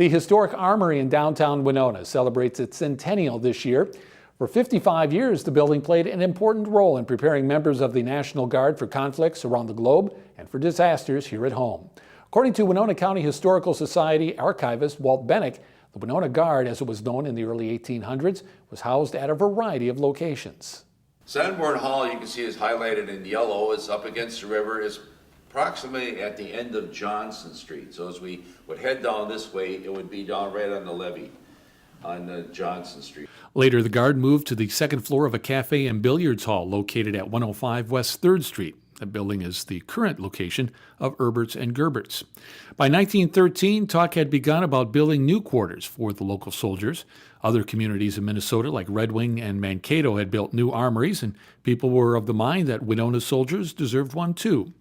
The historic armory in downtown Winona celebrates its centennial this year. For 55 years, the building played an important role in preparing members of the National Guard for conflicts around the globe and for disasters here at home. According to Winona County Historical Society archivist Walt Bennick, the Winona Guard, as it was known in the early 1800s, was housed at a variety of locations. Sanborn Hall, you can see, is highlighted in yellow. It's up against the river. It's approximately at the end of Johnson Street. So as we would head down this way, it would be down right on the levee on Johnson Street. Later, the Guard moved to the second floor of a cafe and billiards hall located at 105 West 3rd Street. The building is the current location of Herbert's and Gerbert's. By 1913, talk had begun about building new quarters for the local soldiers. Other communities in Minnesota, like Red Wing and Mankato, had built new armories, and people were of the mind that Winona's soldiers deserved one too.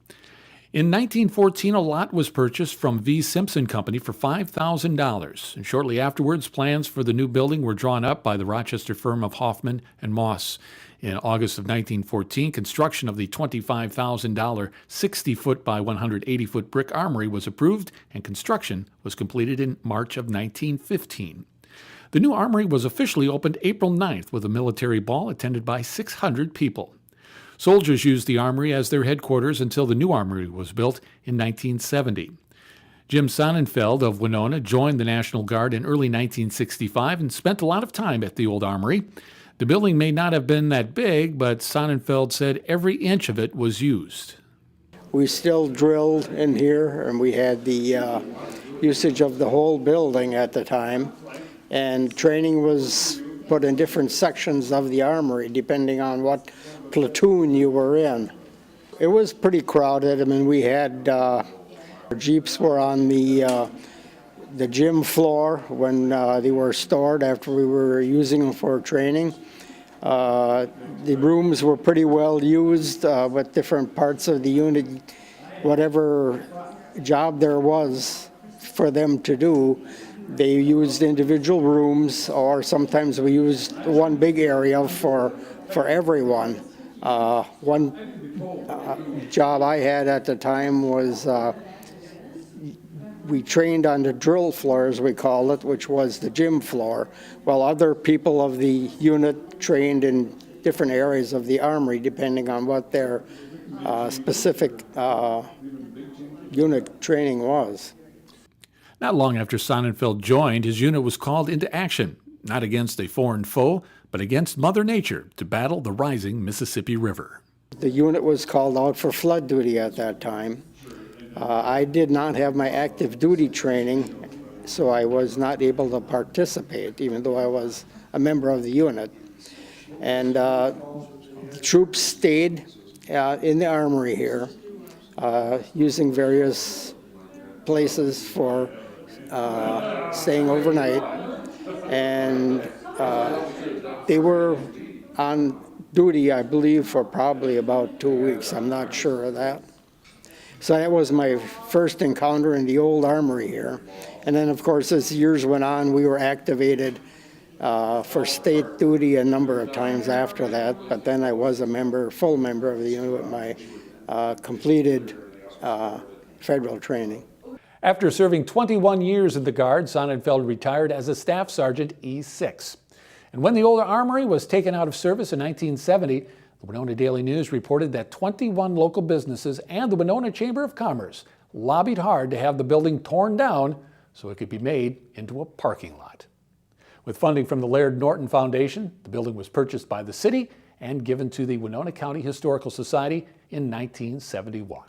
In 1914, a lot was purchased from V. Simpson Company for $5,000, and shortly afterwards, plans for the new building were drawn up by the Rochester firm of Hoffman and Moss. In August of 1914, construction of the $25,000 60-foot by 180-foot brick armory was approved, and construction was completed in March of 1915. The new armory was officially opened April 9th with a military ball attended by 600 people. Soldiers used the armory as their headquarters until the new armory was built in 1970. Jim Sonnenfeld of Winona joined the National Guard in early 1965 and spent a lot of time at the old armory. The building may not have been that big, but Sonnenfeld said every inch of it was used. We still drilled in here, and we had the usage of the whole building at the time. And training was put in different sections of the armory, depending on what platoon you were in. It was pretty crowded. I mean, we had Jeeps were on the gym floor when they were stored after we were using them for training. The rooms were pretty well used with different parts of the unit. Whatever job there was for them to do, they used individual rooms, or sometimes we used one big area for everyone. One job I had at the time was we trained on the drill floor, as we call it, which was the gym floor, while other people of the unit trained in different areas of the armory, depending on what their specific unit training was. Not long after Sonnenfeld joined, his unit was called into action, not against a foreign foe, but against Mother Nature, to battle the rising Mississippi River. The unit was called out for flood duty at that time. I did not have my active duty training, so I was not able to participate, even though I was a member of the unit. And the troops stayed in the armory here, using various places for staying overnight. And they were on duty, I believe, for probably about 2 weeks. I'm not sure of that. So that was my first encounter in the old armory here. And then, of course, as years went on, we were activated for state duty a number of times after that. But then I was a member, full member of the unit with my completed federal training. After serving 21 years in the Guard, Sonnenfeld retired as a Staff Sergeant E6. And when the old armory was taken out of service in 1970, the Winona Daily News reported that 21 local businesses and the Winona Chamber of Commerce lobbied hard to have the building torn down so it could be made into a parking lot. With funding from the Laird Norton Foundation, the building was purchased by the city and given to the Winona County Historical Society in 1971.